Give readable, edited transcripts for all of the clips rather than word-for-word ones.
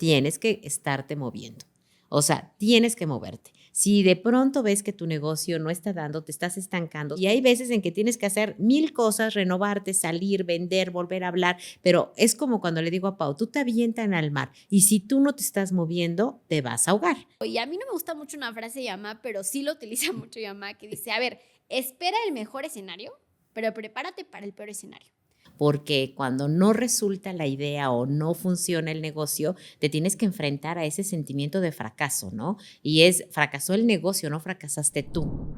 tienes que estarte moviendo. O sea, tienes que moverte. Si de pronto ves que tu negocio no está dando, te estás estancando y hay veces en que tienes que hacer 1000 cosas, renovarte, salir, vender, volver a hablar, pero es como cuando le digo a Pau, tú te avientan al mar y si tú no te estás moviendo, te vas a ahogar. Y a mí no me gusta mucho una frase de Yamá, pero sí lo utiliza mucho Yamá, que dice, a ver, espera el mejor escenario, pero prepárate para el peor escenario. Porque cuando no resulta la idea o no funciona el negocio, te tienes que enfrentar a ese sentimiento de fracaso, ¿no? Y es, fracasó el negocio, no fracasaste tú.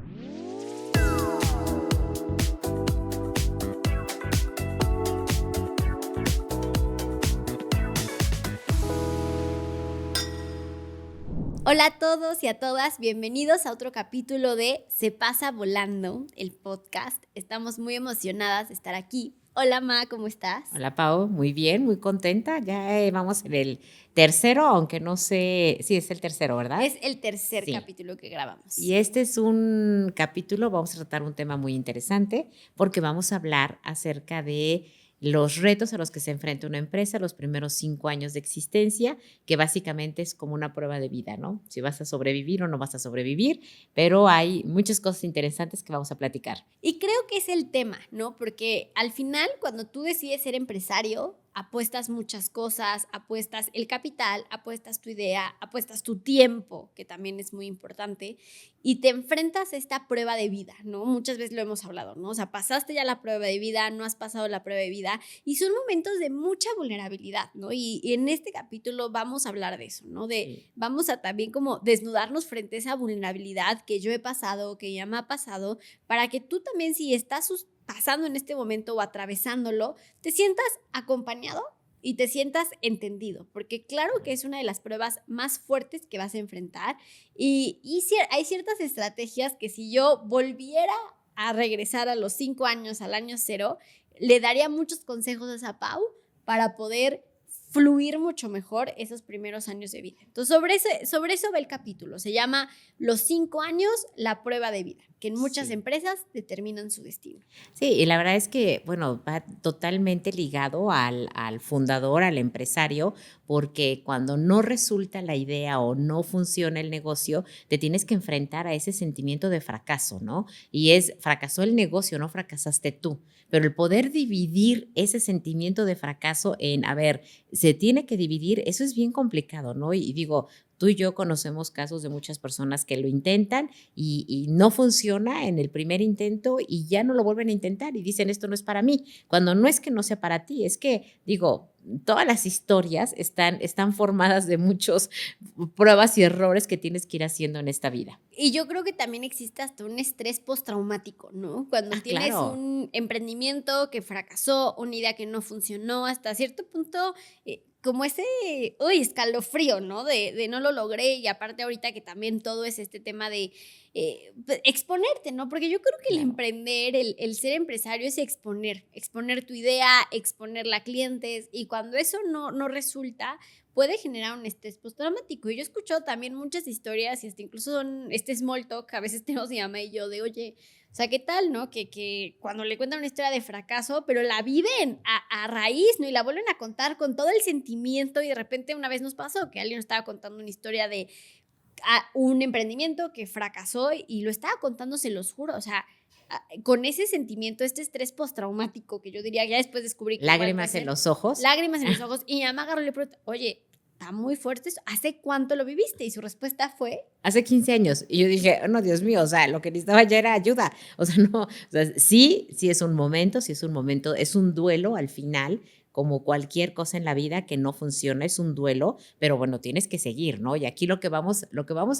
Hola a todos y a todas, bienvenidos a otro capítulo de Se pasa volando, el podcast. Estamos muy emocionadas de estar aquí. Hola Ma, ¿cómo estás? Hola Pau, muy bien, muy contenta. Ya vamos en el tercero, aunque no sé, sí, es el tercero, ¿verdad? Es el tercer Sí. capítulo que grabamos. Y este es un capítulo, vamos a tratar un tema muy interesante porque vamos a hablar acerca de los retos a los que se enfrenta una empresa los primeros 5 años de existencia, que básicamente es como una prueba de vida, ¿no? Si vas a sobrevivir o no vas a sobrevivir, pero hay muchas cosas interesantes que vamos a platicar. Y creo que es el tema, ¿no? Porque al final, cuando tú decides ser empresario, apuestas muchas cosas, apuestas el capital, apuestas tu idea, apuestas tu tiempo, que también es muy importante, y te enfrentas a esta prueba de vida, ¿no? Muchas veces lo hemos hablado, ¿no? O sea, pasaste ya la prueba de vida, no has pasado la prueba de vida, y son momentos de mucha vulnerabilidad, ¿no? Y en este capítulo vamos a hablar de eso, ¿no? Vamos a también como desnudarnos frente a esa vulnerabilidad que yo he pasado, que ya me ha pasado, para que tú también, si estás pasando en este momento o atravesándolo, te sientas acompañado y te sientas entendido, porque claro que es una de las pruebas más fuertes que vas a enfrentar y hay ciertas estrategias que si yo volviera a regresar a los 5 años, al año 0, le daría muchos consejos a Pau para poder fluir mucho mejor esos primeros años de vida. Entonces, sobre eso va el capítulo. Se llama Los 5 años, la prueba de vida, que en muchas empresas determinan su destino. Sí, y la verdad es que, bueno, va totalmente ligado al fundador, al empresario, porque cuando no resulta la idea o no funciona el negocio, te tienes que enfrentar a ese sentimiento de fracaso, ¿no? Y es, fracasó el negocio, no fracasaste tú. Pero el poder dividir ese sentimiento de fracaso en, a ver, se tiene que dividir, eso es bien complicado, ¿no? Y digo, tú y yo conocemos casos de muchas personas que lo intentan y no funciona en el primer intento y ya no lo vuelven a intentar y dicen esto no es para mí, cuando no es que no sea para ti, es que digo, todas las historias están formadas de muchos pruebas y errores que tienes que ir haciendo en esta vida. Y yo creo que también existe hasta un estrés postraumático, ¿no? Cuando tienes Claro. un emprendimiento que fracasó, una idea que no funcionó, hasta cierto punto, como ese, escalofrío, ¿no? De no lo logré y aparte ahorita que también todo es este tema de exponerte, ¿no? Porque yo creo que el emprender, el ser empresario es exponer tu idea, exponerla a clientes y cuando eso no resulta, puede generar un estrés postraumático. Y yo he escuchado también muchas historias y hasta incluso son este small talk, a veces tenemos mi mamá y yo de, oye, o sea, ¿qué tal, no? Que cuando le cuentan una historia de fracaso, pero la viven a raíz, ¿no? Y la vuelven a contar con todo el sentimiento y de repente una vez nos pasó que alguien nos estaba contando una historia de un emprendimiento que fracasó y lo estaba contando, se los juro, o sea, con ese sentimiento, este estrés postraumático que yo diría, ya después descubrí que Lágrimas en los ojos. lágrimas en los ojos, y mi mamá agarró y le preguntó, oye, está muy fuerte esto, ¿hace cuánto lo viviste? Y su respuesta fue, Hace 15 años. Y yo dije, oh, no, Dios mío, o sea, lo que necesitaba ya era ayuda. O sea, no, o sea, sí es un momento, es un duelo al final, como cualquier cosa en la vida que no funciona, es un duelo, pero bueno, tienes que seguir, ¿no? Y aquí lo que vamos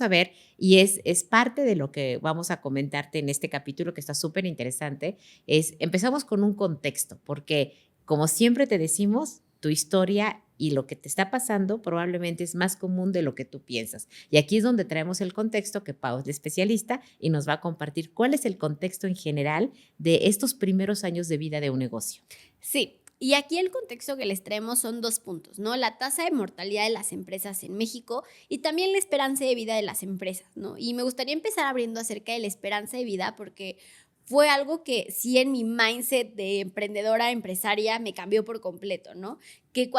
a ver, y es parte de lo que vamos a comentarte en este capítulo que está súper interesante, es, empezamos con un contexto, porque como siempre te decimos, tu historia y lo que te está pasando probablemente es más común de lo que tú piensas. Y aquí es donde traemos el contexto, que Pau es la especialista y nos va a compartir cuál es el contexto en general de estos primeros años de vida de un negocio. sí. Y aquí el contexto que les traemos son 2 puntos, ¿no? La tasa de mortalidad de las empresas en México y también la esperanza de vida de las empresas, ¿no? Y me gustaría empezar abriendo acerca de la esperanza de vida porque fue algo que sí en mi mindset de emprendedora, empresaria, me cambió por completo, ¿no? Que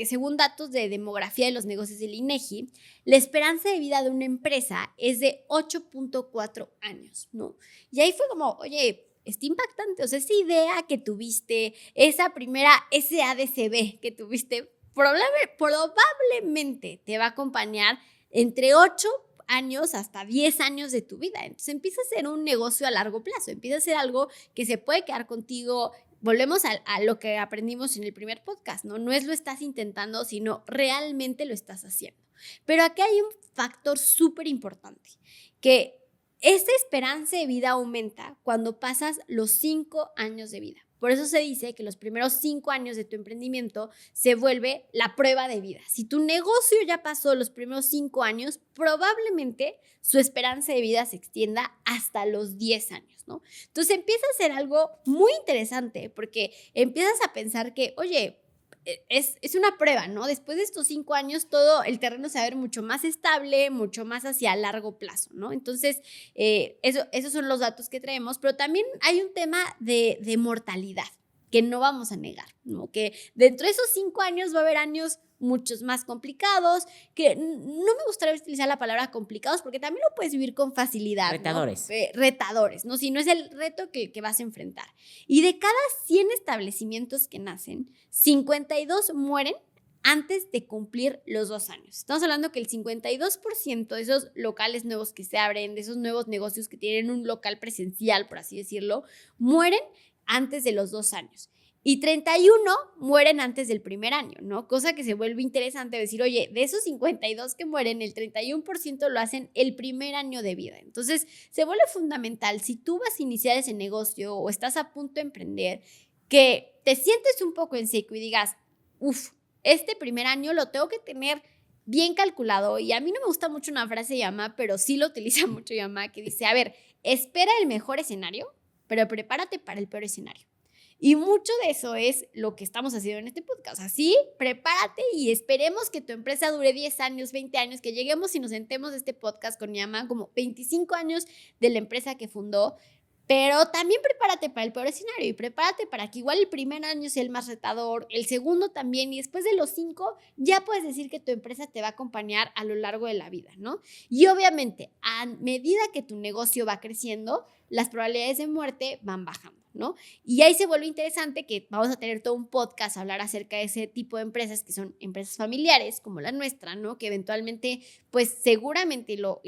según datos de demografía de los negocios del INEGI, la esperanza de vida de una empresa es de 8.4 años, ¿no? Y ahí fue como, oye, está impactante, o sea, esa idea que tuviste, esa primera SADCB que tuviste, probablemente te va a acompañar entre 8 años hasta 10 años de tu vida. Entonces empieza a ser un negocio a largo plazo, empieza a ser algo que se puede quedar contigo. Volvemos a lo que aprendimos en el primer podcast, ¿no? No es lo estás intentando, sino realmente lo estás haciendo. Pero aquí hay un factor súper importante, que esa esperanza de vida aumenta cuando pasas los 5 años de vida. Por eso se dice que los primeros 5 años de tu emprendimiento se vuelve la prueba de vida. Si tu negocio ya pasó los primeros 5 años, probablemente su esperanza de vida se extienda hasta los 10 años, ¿no? Entonces empieza a ser algo muy interesante porque empiezas a pensar que, oye, es una prueba, ¿no? Después de estos 5 años, todo el terreno se va a ver mucho más estable, mucho más hacia largo plazo, ¿no? Entonces, esos son los datos que traemos, pero también hay un tema de mortalidad que no vamos a negar, ¿no? Que dentro de esos 5 años va a haber años muchos más complicados, que no me gustaría utilizar la palabra complicados porque también lo puedes vivir con facilidad. Retadores. ¿No? Retadores, ¿no? Si no es el reto que vas a enfrentar. Y de cada 100 establecimientos que nacen, 52 mueren antes de cumplir los 2 años. Estamos hablando que el 52% de esos locales nuevos que se abren, de esos nuevos negocios que tienen un local presencial, por así decirlo, mueren antes de los 2 años. Y 31 mueren antes del primer año, ¿no? Cosa que se vuelve interesante decir, oye, de esos 52 que mueren, el 31% lo hacen el primer año de vida. Entonces, se vuelve fundamental, si tú vas a iniciar ese negocio o estás a punto de emprender, que te sientes un poco en seco y digas, este primer año lo tengo que tener bien calculado. Y a mí no me gusta mucho una frase de Yamá, pero sí lo utiliza mucho Yamá, que dice, a ver, espera el mejor escenario, pero prepárate para el peor escenario. Y mucho de eso es lo que estamos haciendo en este podcast. Así, prepárate y esperemos que tu empresa dure 10 años, 20 años, que lleguemos y nos sentemos este podcast con Yama como 25 años de la empresa que fundó. Pero también prepárate para el peor escenario y prepárate para que igual el primer año sea el más retador, el segundo también, y después de los 5 ya puedes decir que tu empresa te va a acompañar a lo largo de la vida, ¿no? Y obviamente, a medida que tu negocio va creciendo, las probabilidades de muerte van bajando, ¿no? Y ahí se vuelve interesante que vamos a tener todo un podcast a hablar acerca de ese tipo de empresas que son empresas familiares como la nuestra, ¿no? Que eventualmente, pues seguramente lo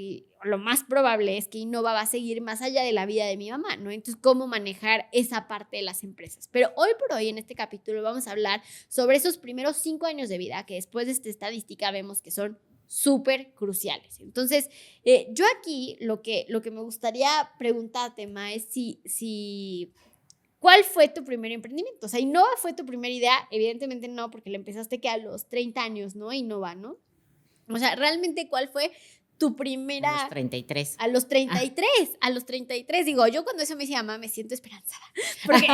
más probable es que Innova va a seguir más allá de la vida de mi mamá, ¿no? Entonces, ¿cómo manejar esa parte de las empresas? Pero hoy por hoy en este capítulo vamos a hablar sobre esos primeros 5 años de vida que después de esta estadística vemos que son súper cruciales. Entonces, yo aquí lo que me gustaría preguntarte, Ma, es ¿cuál fue tu primer emprendimiento? O sea, Innova fue tu primera idea, evidentemente no, porque la empezaste que a los 30 años, ¿no? Innova, ¿no? O sea, realmente, ¿cuál fue tu primera? A los 33. A los 33, a los 33. Digo, yo cuando eso me decía, mamá, me siento esperanzada, porque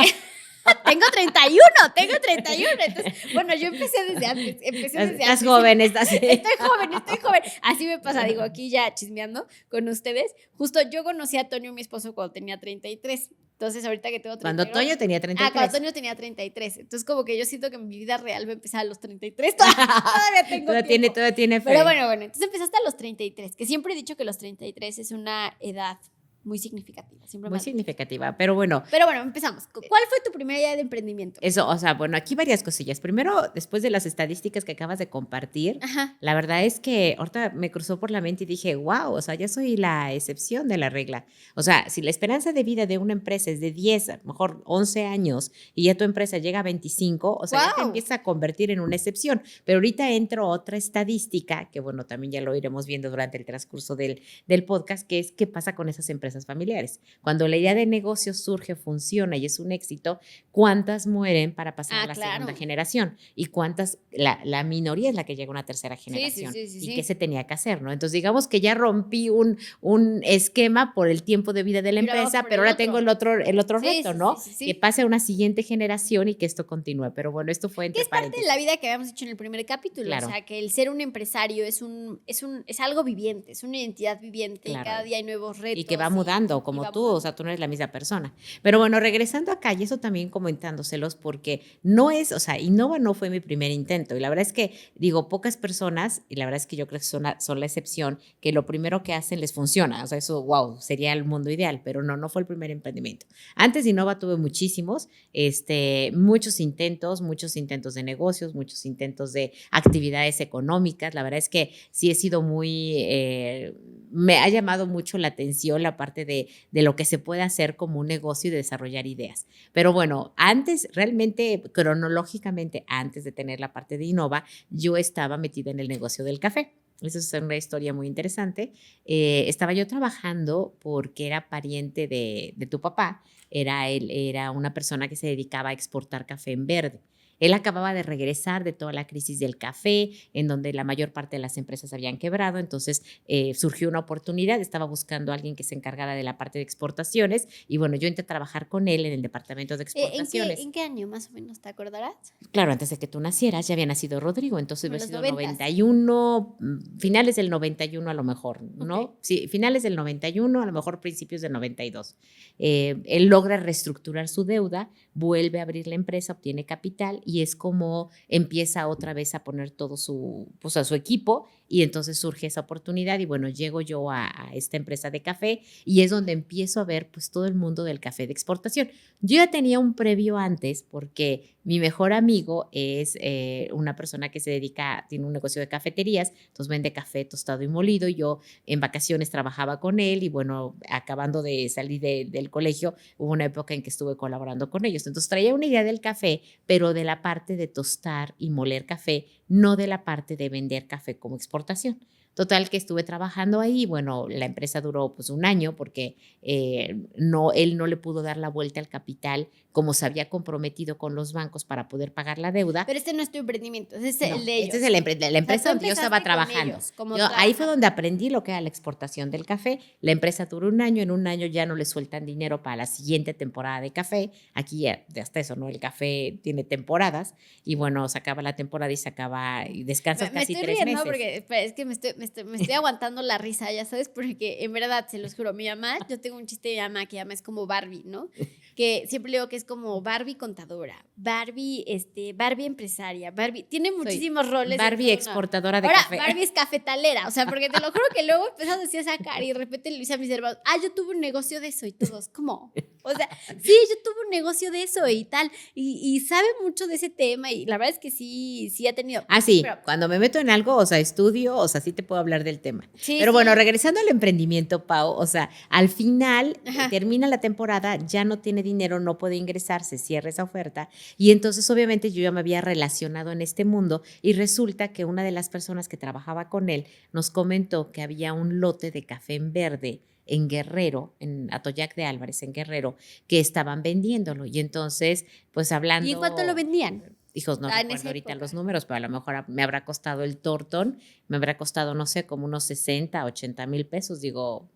tengo 31. Entonces, bueno, yo empecé desde antes. Estás joven, estás. Estoy joven. Así me pasa, digo, aquí ya chismeando con ustedes. Justo yo conocí a Toño, mi esposo, cuando tenía 33. Entonces, ahorita que tengo 32. Cuando Toño tenía 33. Cuando Toño tenía 33. Entonces, como que yo siento que mi vida real va a empezar a los 33. Todavía tengo tiempo. Todavía tiene fe. Pero bueno. Entonces empezaste a los 33, que siempre he dicho que los 33 es una edad muy significativa. Muy significativa, pero bueno. Pero bueno, empezamos. ¿Cuál fue tu primera idea de emprendimiento? Eso, o sea, bueno, aquí varias cosillas. Primero, después de las estadísticas que acabas de compartir, la verdad es que ahorita me cruzó por la mente y dije, wow, o sea, ya soy la excepción de la regla. O sea, si la esperanza de vida de una empresa es de 10, a lo mejor 11 años, y ya tu empresa llega a 25, o sea, ya te empieza a convertir en una excepción. Pero ahorita entro otra estadística, que bueno, también ya lo iremos viendo durante el transcurso del podcast, que es qué pasa con esas empresas familiares. Cuando la idea de negocio surge, funciona y es un éxito, ¿cuántas mueren para pasar a la segunda generación? ¿Y cuántas, la minoría es la que llega a una tercera generación? ¿Y qué se tenía que hacer, no? Entonces, digamos que ya rompí un esquema por el tiempo de vida de la empresa, pero ahora tengo el otro reto, ¿no? Que pase a una siguiente generación y que esto continúe. Pero bueno, esto fue entre paréntesis. Es parte de la vida que habíamos hecho en el primer capítulo. Claro. O sea, que el ser un empresario es algo viviente, es una identidad viviente. Claro. Y cada día hay nuevos retos. Y que va mutando acomodando, como tú, o sea, tú no eres la misma persona. Pero bueno, regresando acá, y eso también comentándoselos, porque no es, o sea, Innova no fue mi primer intento. Y la verdad es que, digo, pocas personas, y la verdad es que yo creo que son la excepción, que lo primero que hacen les funciona. O sea, eso, wow, sería el mundo ideal, pero no fue el primer emprendimiento. Antes de Innova tuve muchísimos, muchos intentos de negocios, muchos intentos de actividades económicas. La verdad es que sí he sido me ha llamado mucho la atención la parte de lo que se puede hacer como un negocio y de desarrollar ideas. Pero bueno, antes, realmente, cronológicamente, antes de tener la parte de Innova, yo estaba metida en el negocio del café. Esa es una historia muy interesante. Estaba yo trabajando porque era pariente de tu papá. Era una persona que se dedicaba a exportar café en verde. Él acababa de regresar de toda la crisis del café, en donde la mayor parte de las empresas habían quebrado, entonces surgió una oportunidad, estaba buscando a alguien que se encargara de la parte de exportaciones y bueno, yo entré a trabajar con él en el departamento de exportaciones. ¿En qué año más o menos te acordarás? Claro, antes de que tú nacieras ya había nacido Rodrigo, entonces En había los sido 90s. 91, finales del 91 a lo mejor, ¿no? Ok. Sí, finales del 91, a lo mejor principios del 92. Él logra reestructurar su deuda, vuelve a abrir la empresa, obtiene capital y es como empieza otra vez a poner todo pues a su equipo y entonces surge esa oportunidad y bueno, llego yo a esta empresa de café y es donde empiezo a ver pues todo el mundo del café de exportación. Yo ya tenía un previo antes porque mi mejor amigo es una persona que tiene un negocio de cafeterías, entonces vende café tostado y molido. Y yo en vacaciones trabajaba con él y bueno, acabando de salir del colegio, hubo una época en que estuve colaborando con ellos. Entonces traía una idea del café, pero de la parte de tostar y moler café, no de la parte de vender café como exportación. Total que estuve trabajando ahí, bueno, la empresa duró pues un año porque él no le pudo dar la vuelta al capital como se había comprometido con los bancos para poder pagar la deuda. Pero este no es tu emprendimiento, ese es No, el de ellos. este es la empresa donde yo estaba trabajando. Ahí fue donde aprendí lo que era la exportación del café. La empresa duró un año, en un año ya no le sueltan dinero para la siguiente temporada de café. Aquí ya, hasta eso, ¿no? El café tiene temporadas y bueno, se acaba la temporada y se acaba y descansas Me casi estoy 3 riendo meses. porque espera, es que me estoy aguantando la risa, ya sabes, porque en verdad, se los juro, mi mamá, yo tengo un chiste de mi mamá que llama es como Barbie, ¿no? Que siempre digo que es como Barbie contadora, Barbie empresaria, Barbie, tiene muchísimos roles. Barbie exportadora de Ahora, café. Barbie es cafetalera, o sea, porque te lo juro que luego empezás así a sacar y de repente le dice a mis hermanos, yo tuve un negocio de eso y todos, ¿cómo? O sea, sí, yo tuve un negocio de eso y tal, y sabe mucho de ese tema y la verdad es que sí ha tenido. Sí, Pero, cuando me meto en algo, o sea, estudio, o sea, sí te puedo hablar del tema. sí, Pero sí. bueno, regresando al emprendimiento, Pau, o sea, al final Ajá. termina la temporada, ya no tiene dinero, no puede ingresar, se cierra esa oferta y entonces obviamente yo ya me había relacionado en este mundo y resulta que una de las personas que trabajaba con él nos comentó que había un lote de café en verde en Guerrero, en Atoyac de Álvarez, en Guerrero, que estaban vendiéndolo. Y entonces, pues hablando... ¿Y en cuánto lo vendían? Hijos, no En recuerdo esa ahorita época. los números, pero a lo mejor me habrá costado el tortón, me habrá costado, no sé, como unos 60, 80 mil pesos. Digo,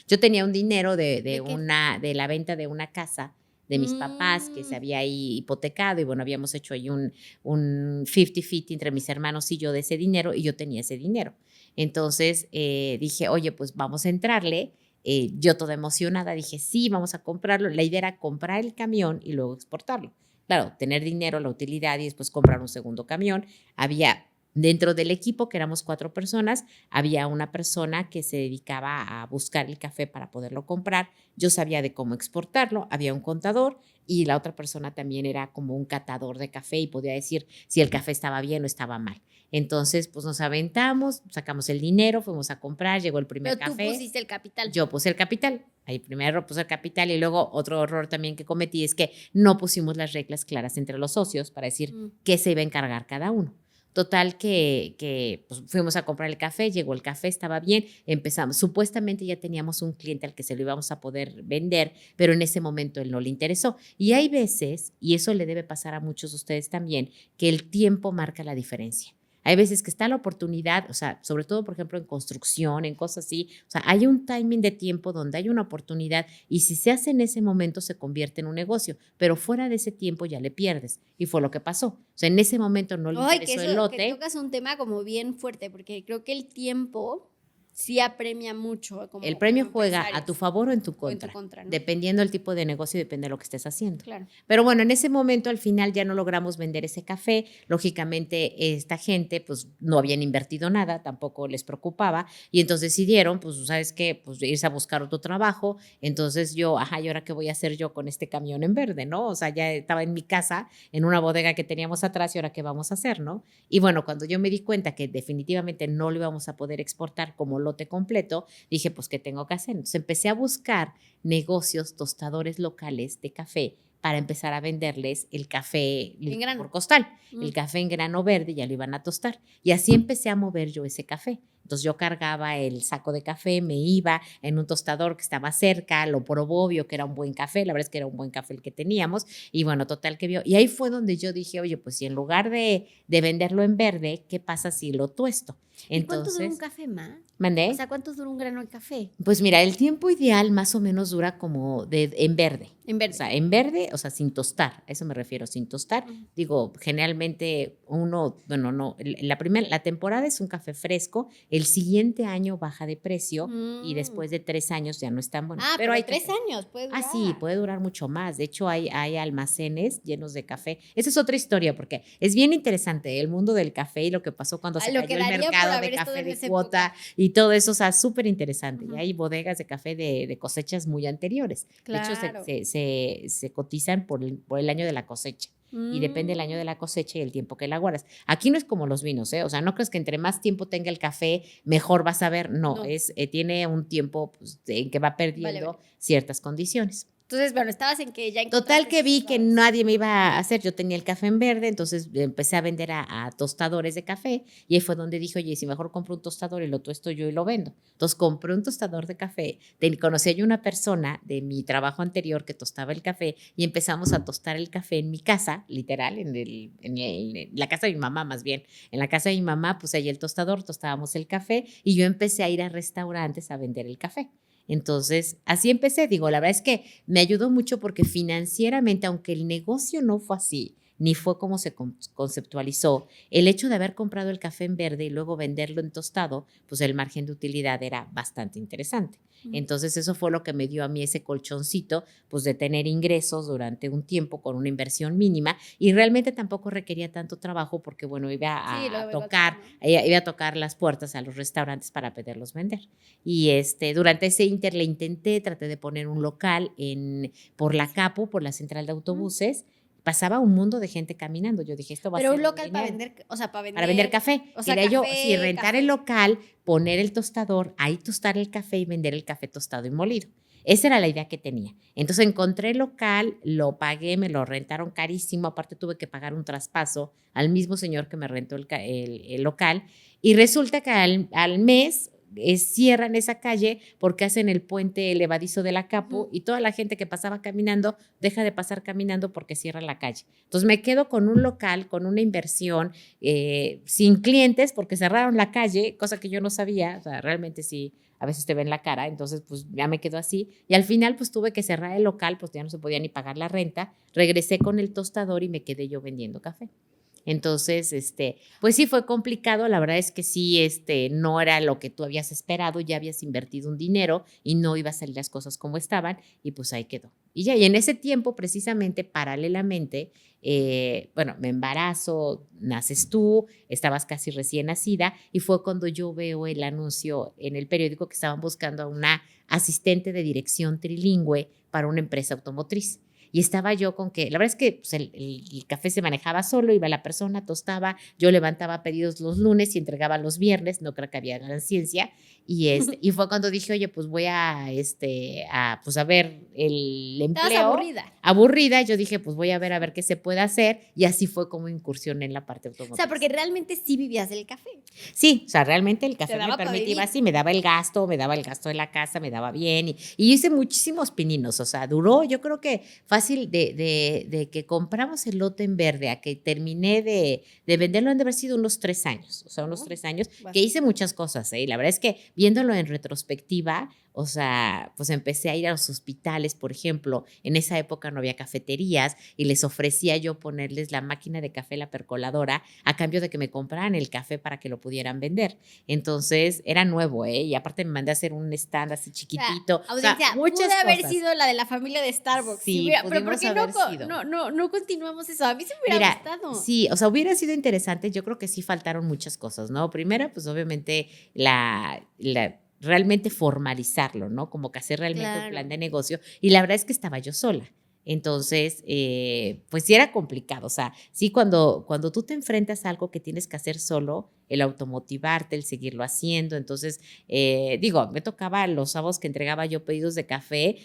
yo tenía un dinero ¿De qué? de la venta de una casa de mis papás que se había ahí hipotecado y bueno, habíamos hecho ahí un 50-50 entre mis hermanos y yo de ese dinero y yo tenía ese dinero. Entonces dije, oye, pues vamos a entrarle. Yo toda emocionada dije, sí, vamos a comprarlo. La idea era comprar el camión y luego exportarlo. Claro, tener dinero, la utilidad y después comprar un segundo camión. Había dentro del equipo, que éramos 4 personas, había una persona que se dedicaba a buscar el café para poderlo comprar. Yo sabía de cómo exportarlo, había un contador y la otra persona también era como un catador de café y podía decir si el café estaba bien o estaba mal. Entonces, pues nos aventamos, sacamos el dinero, fuimos a comprar, llegó el primer Pero café. tú pusiste el capital. Yo puse el capital. Ahí primero puse el capital y luego otro error también que cometí es que no pusimos las reglas claras entre los socios para decir qué se iba a encargar cada uno. Total que pues, fuimos a comprar el café, llegó el café, estaba bien, empezamos. Supuestamente ya teníamos un cliente al que se lo íbamos a poder vender, pero en ese momento él no le interesó. Y hay veces, y eso le debe pasar a muchos de ustedes también, que el tiempo marca la diferencia. Hay veces que está la oportunidad, o sea, sobre todo, por ejemplo, en construcción, en cosas así, o sea, hay un timing de tiempo donde hay una oportunidad y si se hace en ese momento se convierte en un negocio, pero fuera de ese tiempo ya le pierdes. Y fue lo que pasó. O sea, en ese momento no le interesó el lote. Que tocas un tema como bien fuerte, porque creo que el tiempo sí apremia mucho. Como, El premio como juega a tu empresarios. favor o en tu O en tu contra, contra, ¿no? dependiendo del tipo de negocio y depende de lo que estés haciendo. Claro. Pero bueno, en ese momento al final ya no logramos vender ese café. Lógicamente esta gente pues no habían invertido nada, tampoco les preocupaba y entonces decidieron, pues sabes qué, pues irse a buscar otro trabajo. Entonces yo, ¿y ahora qué voy a hacer yo con este camión en verde, no? O sea, ya estaba en mi casa, en una bodega que teníamos atrás y ahora qué vamos a hacer, ¿no? Y bueno, cuando yo me di cuenta que definitivamente no lo íbamos a poder exportar como lote completo, dije, pues, ¿qué tengo que hacer? Entonces empecé a buscar negocios, tostadores locales de café para empezar a venderles el café En grano. por costal, el café en grano verde, ya lo iban a tostar. Y así empecé a mover yo ese café. Entonces yo cargaba el saco de café, me iba en un tostador que estaba cerca, lo probó, vio que era un buen café, la verdad es que era un buen café el que teníamos, y bueno, total que vio. Y ahí fue donde yo dije, oye, pues si en lugar de venderlo en verde, ¿qué pasa si lo tuesto? ¿Y cuánto dura un Entonces, café más? ¿mandé? O sea, ¿cuánto dura un grano de café? Pues mira, el tiempo ideal más o menos dura como en verde. En verde. O sea, en verde, o sea, sin tostar, a eso me refiero, sin tostar. Digo, generalmente bueno, no, la temporada es un café fresco, el siguiente año baja de precio y después de 3 años ya no es tan bueno. Pero hay 3 años puede durar. Sí, puede durar mucho más. De hecho, hay almacenes llenos de café. Esa es otra historia porque es bien interesante el mundo del café y lo que pasó cuando se Lo cayó que el daría por mercado de haber estado café en de esa cuota época. y todo eso, o sea, súper interesante. Y hay bodegas de café de cosechas muy anteriores. Claro. De hecho, se cotizan por el año de la cosecha. Y depende del año de la cosecha y el tiempo que la guardas. Aquí no es como los vinos, ¿eh? O sea, no crees que entre más tiempo tenga el café, mejor vas a ver. No. Tiene un tiempo pues, en que va perdiendo ciertas condiciones. Entonces, bueno, estabas en que ya Total que vi que nadie me iba a hacer, yo tenía el café en verde, entonces empecé a vender a tostadores de café y ahí fue donde dije, oye, si mejor compro un tostador y lo tuesto yo y lo vendo. Entonces compré un tostador de café, conocí a una persona de mi trabajo anterior que tostaba el café y empezamos a tostar el café en mi casa, literal, en la casa de mi mamá más bien. En la casa de mi mamá, pues ahí el tostador, tostábamos el café y yo empecé a ir a restaurantes a vender el café. Entonces, así empecé. Digo, la verdad es que me ayudó mucho porque financieramente, aunque el negocio no fue así, ni fue como se conceptualizó, el hecho de haber comprado el café en verde y luego venderlo en tostado, pues el margen de utilidad era bastante interesante. Entonces, eso fue lo que me dio a mí ese colchoncito, pues de tener ingresos durante un tiempo con una inversión mínima y realmente tampoco requería tanto trabajo porque, bueno, iba a tocar las puertas a los restaurantes para poderlos vender. Y durante ese inter le intenté, traté de poner un local por la Capo, por la central de autobuses. Pasaba un mundo de gente caminando. Yo dije, esto va a ser un local para dinero. vender, o sea, para Vender café. O sea, Quería café, yo, rentar el local, poner el tostador, ahí tostar el café y vender el café tostado y molido. Esa era la idea que tenía. Entonces encontré el local, lo pagué, me lo rentaron carísimo, aparte tuve que pagar un traspaso al mismo señor que me rentó el local y resulta que al mes cierran esa calle porque hacen el puente elevadizo de la Capo y toda la gente que pasaba caminando deja de pasar caminando porque cierran la calle. Entonces me quedo con un local, con una inversión, sin clientes porque cerraron la calle, cosa que yo no sabía, o sea, realmente sí, a veces te ven la cara, entonces pues ya me quedo así y al final pues tuve que cerrar el local, pues ya no se podía ni pagar la renta, regresé con el tostador y me quedé yo vendiendo café. Entonces, pues sí fue complicado, la verdad es que sí, no era lo que tú habías esperado, ya habías invertido un dinero y no iba a salir las cosas como estaban y pues ahí quedó. Y ya, y en ese tiempo, precisamente, paralelamente, bueno, me embarazo, naces tú, estabas casi recién nacida y fue cuando yo veo el anuncio en el periódico que estaban buscando a una asistente de dirección trilingüe para una empresa automotriz. Y estaba yo con que, la verdad es que pues, el café se manejaba solo, iba la persona, tostaba, yo levantaba pedidos los lunes y entregaba los viernes, no creo que había gran ciencia. Y fue cuando dije, oye, pues voy pues a ver el empleo. ¿Estabas aburrida? Aburrida, yo dije, pues voy a ver qué se puede hacer. Y así fue como incursión en la parte automotriz. O sea, porque realmente sí vivías del café. Sí, o sea, realmente el café me daba permitía así, me daba el gasto de la casa, me daba bien. Y hice muchísimos pininos, o sea, duró, yo creo que fácil de que compramos el lote en verde a que terminé de venderlo han de haber sido unos 3 años, o sea, unos 3 años, que hice muchas cosas, ¿eh? La verdad es que viéndolo en retrospectiva, o sea, pues empecé a ir a los hospitales, por ejemplo, en esa época no había cafeterías y les ofrecía yo ponerles la máquina de café, la percoladora, a cambio de que me compraran el café para que lo pudieran vender. Entonces, era nuevo, ¿eh? Y aparte me mandé a hacer un stand así chiquitito. O sea, audiencia, muchas pude haber cosas. sido la de la familia de Starbucks. Sí, Pero ¿por qué haber sido. no continuamos eso? A mí se me hubiera gustado. Sí, o sea, hubiera sido interesante. Yo creo que sí faltaron muchas cosas, ¿no? Primero, pues obviamente realmente formalizarlo, ¿no? Como que hacer realmente un plan de negocio. Y la verdad es que estaba yo sola. Entonces, pues sí era complicado. O sea, sí, cuando tú te enfrentas a algo que tienes que hacer solo, el automotivarte, el seguirlo haciendo. Entonces, digo, me tocaba los sábados que entregaba yo pedidos de café,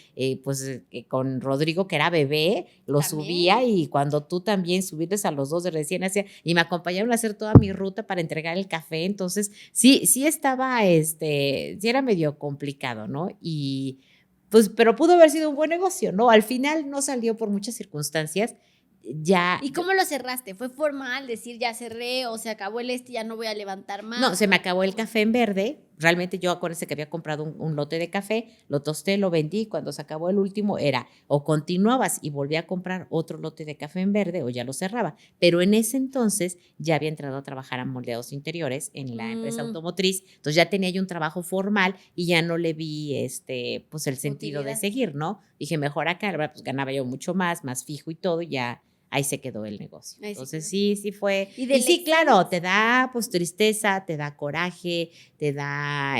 pues con Rodrigo, que era bebé, lo subía y cuando tú también subirles a los dos de recién hacía, y me acompañaron a hacer toda mi ruta para entregar el café. Entonces, sí estaba, sí era medio complicado, ¿no? Y pues, pero pudo haber sido un buen negocio, ¿no? Al final no salió por muchas circunstancias. Ya. ¿Y cómo lo cerraste? ¿Fue formal decir ya cerré o se acabó ya no voy a levantar más? No, se me acabó el café en verde. Realmente yo acuérdense que había comprado un lote de café, lo tosté, lo vendí. Cuando se acabó el último era o continuabas y volví a comprar otro lote de café en verde o ya lo cerraba. Pero en ese entonces ya había entrado a trabajar a moldeados interiores en la empresa automotriz. Entonces ya tenía yo un trabajo formal y ya no le vi pues el sentido de seguir, ¿no? Dije, mejor acá, pues ganaba yo mucho más fijo y todo, y ya ahí se quedó el negocio. Entonces sí fue. Y sí, claro, te da pues tristeza, te da coraje, te da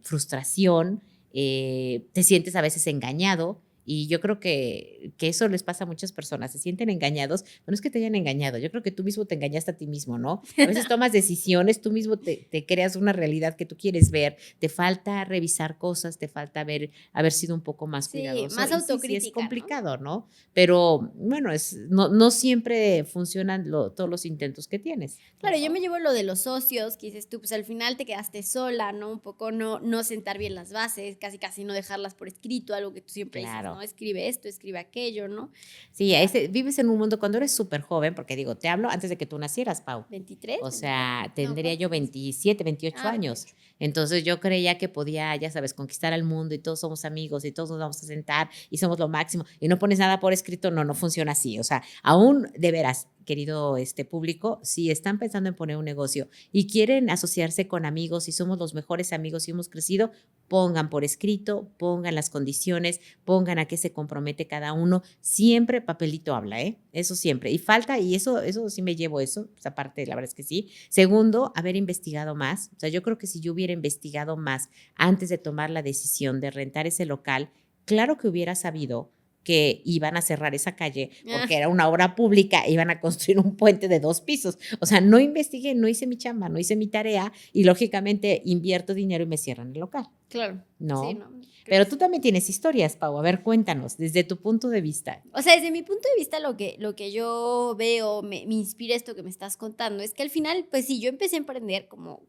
frustración, te sientes a veces engañado. Y yo creo que eso les pasa a muchas personas, se sienten engañados, pero no es que te hayan engañado, yo creo que tú mismo te engañaste a ti mismo, ¿no? A veces tomas decisiones, tú mismo te creas una realidad que tú quieres ver, te falta revisar cosas, te falta haber sido un poco más cuidadoso. Más autocrítica. Sí, es complicado, ¿no? Pero bueno, no siempre funcionan todos los intentos que tienes. Claro, yo me llevo lo de los socios, que dices tú, pues al final te quedaste sola, ¿no? Un poco no sentar bien las bases, casi no dejarlas por escrito, algo que tú siempre dices, ¿no? Escribe esto, escribe aquello, ¿no? Sí, vives en un mundo cuando eres súper joven, porque digo, te hablo antes de que tú nacieras, Pau. 23. O sea, tendría yo 27, 28 años. 28. Entonces yo creía que podía, ya sabes, conquistar al mundo y todos somos amigos y todos nos vamos a sentar y somos lo máximo y no pones nada por escrito, no funciona así. O sea, aún de veras, querido público, si están pensando en poner un negocio y quieren asociarse con amigos y somos los mejores amigos y hemos crecido, pongan por escrito, pongan las condiciones, pongan a qué se compromete cada uno. Siempre papelito habla, eso siempre. Y falta, y eso sí me llevo eso, pues aparte, la verdad es que sí. Segundo, haber investigado más. O sea, yo creo que si yo hubiera investigado más antes de tomar la decisión de rentar ese local, claro que hubiera sabido que iban a cerrar esa calle porque era una obra pública, iban a construir un puente de 2 pisos. O sea, no investigué, no hice mi chamba, no hice mi tarea y lógicamente invierto dinero y me cierran el local. Claro. ¿No? Sí, no. Pero tú también tienes historias, Pau. A ver, cuéntanos, desde tu punto de vista. O sea, desde mi punto de vista, lo que yo veo, me inspira esto que me estás contando, es que al final, pues sí, yo empecé a emprender como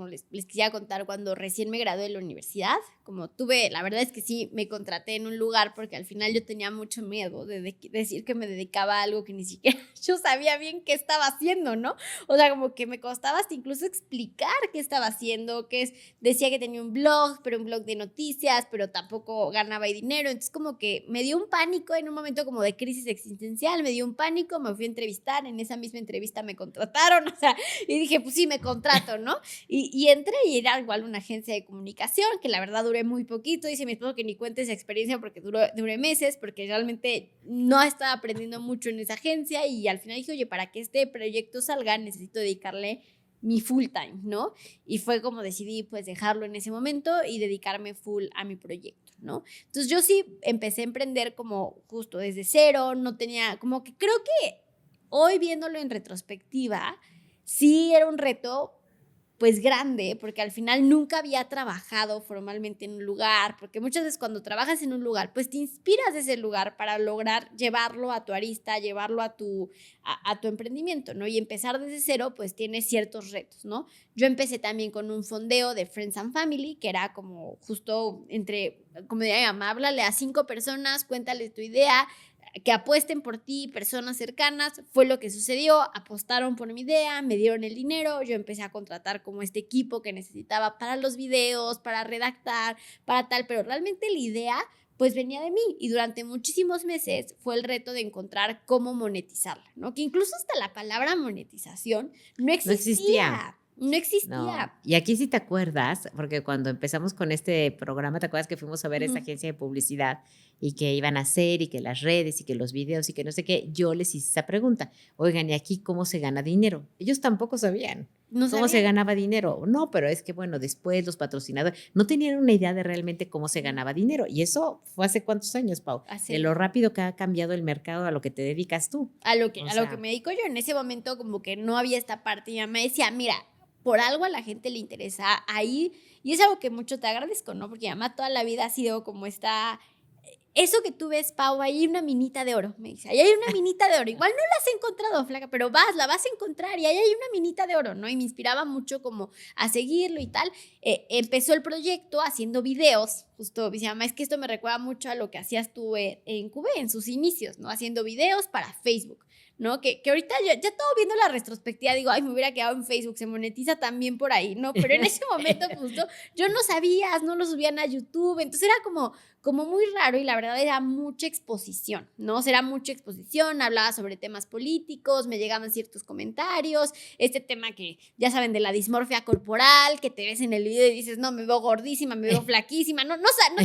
les quisiera contar cuando recién me gradué de la universidad, la verdad es que sí, me contraté en un lugar porque al final yo tenía mucho miedo de decir que me dedicaba a algo que ni siquiera yo sabía bien qué estaba haciendo, ¿no? O sea, como que me costaba hasta incluso explicar qué estaba haciendo, decía que tenía un blog, pero un blog de noticias, pero tampoco ganaba ahí dinero. Entonces como que me dio un pánico en un momento como de crisis existencial, me dio un pánico, me fui a entrevistar, en esa misma entrevista me contrataron, o sea, y dije, pues sí, me contrato, ¿no? Y entré y era igual una agencia de comunicación, que la verdad duré muy poquito, dice mi esposo que ni cuente esa experiencia porque duré meses, porque realmente no estaba aprendiendo mucho en esa agencia y al final dije, oye, para que este proyecto salga necesito dedicarle mi full time, ¿no? Y fue como decidí pues dejarlo en ese momento y dedicarme full a mi proyecto, ¿no? Entonces yo sí empecé a emprender como justo desde cero, no tenía, como que creo que hoy viéndolo en retrospectiva, sí era un reto pues grande, porque al final nunca había trabajado formalmente en un lugar, porque muchas veces cuando trabajas en un lugar, pues te inspiras de ese lugar para lograr llevarlo a tu arista, llevarlo a tu emprendimiento, ¿no? Y empezar desde cero, pues tiene ciertos retos, ¿no? Yo empecé también con un fondeo de Friends and Family, que era como justo como diría mi mamá, háblale a 5 personas, cuéntale tu idea, que apuesten por ti, personas cercanas. Fue lo que sucedió, apostaron por mi idea, me dieron el dinero, yo empecé a contratar como este equipo que necesitaba para los videos, para redactar, para tal, pero realmente la idea pues venía de mí y durante muchísimos meses fue el reto de encontrar cómo monetizarla, ¿no? Que incluso hasta la palabra monetización no No existía. existía, no No, existía. y aquí sí te acuerdas, porque cuando empezamos con este programa, ¿te acuerdas que fuimos a ver esa Ujú. agencia de publicidad y que iban a hacer y que las redes y que los videos y que no sé qué? Yo les hice esa pregunta, oigan, ¿y aquí cómo se gana dinero? Ellos tampoco sabían No cómo se sabía. ganaba dinero. No, pero es que bueno, después los patrocinadores no tenían una idea de realmente cómo se ganaba dinero. Y eso fue hace cuántos años, Pau, de Hace lo rápido que ha cambiado el mercado a lo que te dedicas tú. a lo que, O a lo que sea, me dedico yo. En ese momento como que no había esta parte. Y me decía, mira, por algo a la gente le interesa ahí. Y es algo que mucho te agradezco, ¿no? Porque mi mamá toda la vida ha sido como eso que tú ves, Pau, ahí hay una minita de oro, me dice, ahí hay una minita de oro, igual no la has encontrado, flaca, pero la vas a encontrar y ahí hay una minita de oro, ¿no? Y me inspiraba mucho como a seguirlo y tal. Empezó el proyecto haciendo videos, justo, dice, mamá, es que esto me recuerda mucho a lo que hacías tú en Cubé, en sus inicios, ¿no? Haciendo videos para Facebook, ¿no? Que ahorita ya todo viendo la retrospectiva digo, ay, me hubiera quedado en Facebook, se monetiza también por ahí, ¿no? Pero en ese momento, pues yo no sabía, no lo subían a YouTube, entonces era como muy raro y la verdad era mucha exposición, ¿no? O sea, era mucha exposición, hablaba sobre temas políticos, me llegaban ciertos comentarios, este tema que ya saben de la dismorfia corporal, que te ves en el video y dices, no, me veo gordísima, me veo flaquísima, no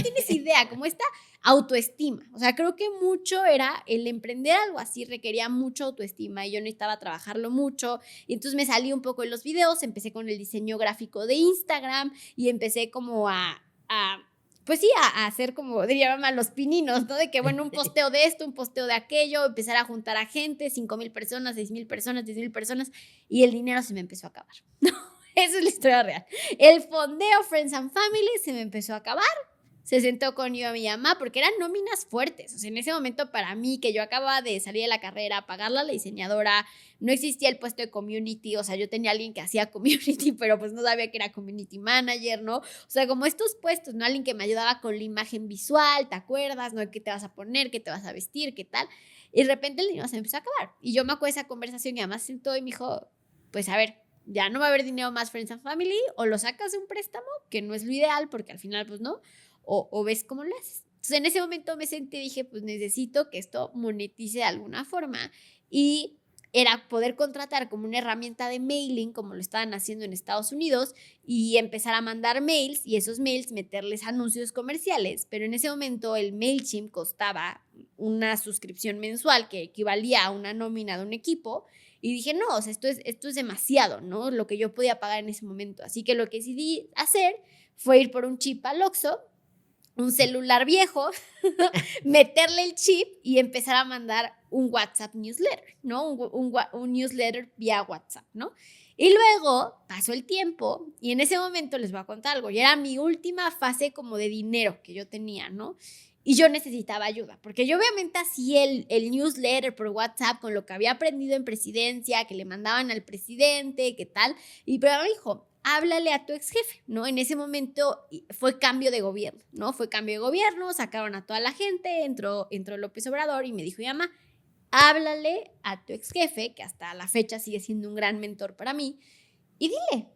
tienes idea, como esta autoestima, o sea, creo que mucho era el emprender algo así, requería mucha autoestima y yo necesitaba trabajarlo mucho y entonces me salí un poco de los videos, empecé con el diseño gráfico de Instagram y empecé como pues sí, a hacer como diría mamá, los pininos, ¿no? De que, bueno, un posteo de esto, un posteo de aquello, empezar a juntar a gente, 5,000 personas, 6,000 personas, 10,000 personas, y el dinero se me empezó a acabar. No, esa es la historia real. El fondeo Friends and Family se me empezó a acabar. Se sentó conmigo mi mamá porque eran nóminas fuertes. O sea, en ese momento para mí, que yo acababa de salir de la carrera, pagarla a la diseñadora, no existía el puesto de community, o sea, yo tenía a alguien que hacía community, pero pues no sabía que era community manager, ¿no? O sea, como estos puestos, ¿no? Alguien que me ayudaba con la imagen visual, ¿te acuerdas? ¿No? ¿Qué te vas a poner? ¿Qué te vas a vestir? ¿Qué tal? Y de repente el dinero se me empezó a acabar. Y yo me acuerdo de esa conversación y además sentó y me dijo, pues a ver, ya no va a haber dinero más Friends and Family, o lo sacas de un préstamo, que no es lo ideal, porque al final, pues no, o ves cómo lo haces. Entonces, en ese momento me senté y dije, pues necesito que esto monetice de alguna forma. Y era poder contratar como una herramienta de mailing, como lo estaban haciendo en Estados Unidos, y empezar a mandar mails y esos mails meterles anuncios comerciales. Pero en ese momento el MailChimp costaba una suscripción mensual que equivalía a una nómina de un equipo. Y dije, no, o sea, esto es demasiado, ¿no? Lo que yo podía pagar en ese momento. Así que lo que decidí hacer fue ir por un chip al Oxxo, un celular viejo, meterle el chip y empezar a mandar un WhatsApp newsletter, ¿no? Un newsletter vía WhatsApp, ¿no? Y luego pasó el tiempo y en ese momento les voy a contar algo. Ya era mi última fase como de dinero que yo tenía, ¿no? Y yo necesitaba ayuda, porque yo obviamente hacía el newsletter por WhatsApp con lo que había aprendido en presidencia, que le mandaban al presidente, qué tal. Y pero me dijo, háblale a tu ex jefe, ¿no? En ese momento fue cambio de gobierno, ¿no? Fue cambio de gobierno, sacaron a toda la gente, entró López Obrador y me dijo, llama, háblale a tu ex jefe, que hasta la fecha sigue siendo un gran mentor para mí, y dile,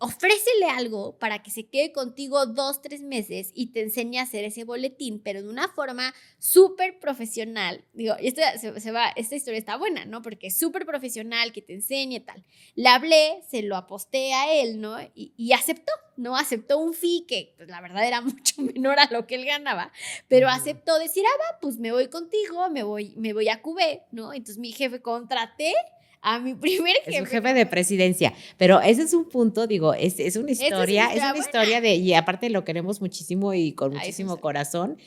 ofrécele algo para que se quede contigo 2, 3 meses y te enseñe a hacer ese boletín, pero de una forma súper profesional. Digo, esta historia está buena, ¿no? Porque es súper profesional, que te enseñe tal. Le hablé, se lo aposté a él, ¿no? Y aceptó, ¿no? Aceptó un fee que, pues, la verdad era mucho menor a lo que él ganaba, pero aceptó decir, va, pues me voy contigo, me voy a Cubé, ¿no? Entonces mi jefe contraté a mi primer jefe. Es un jefe de presidencia, pero ese es un punto, digo, es una historia, y aparte lo queremos muchísimo y con muchísimo corazón.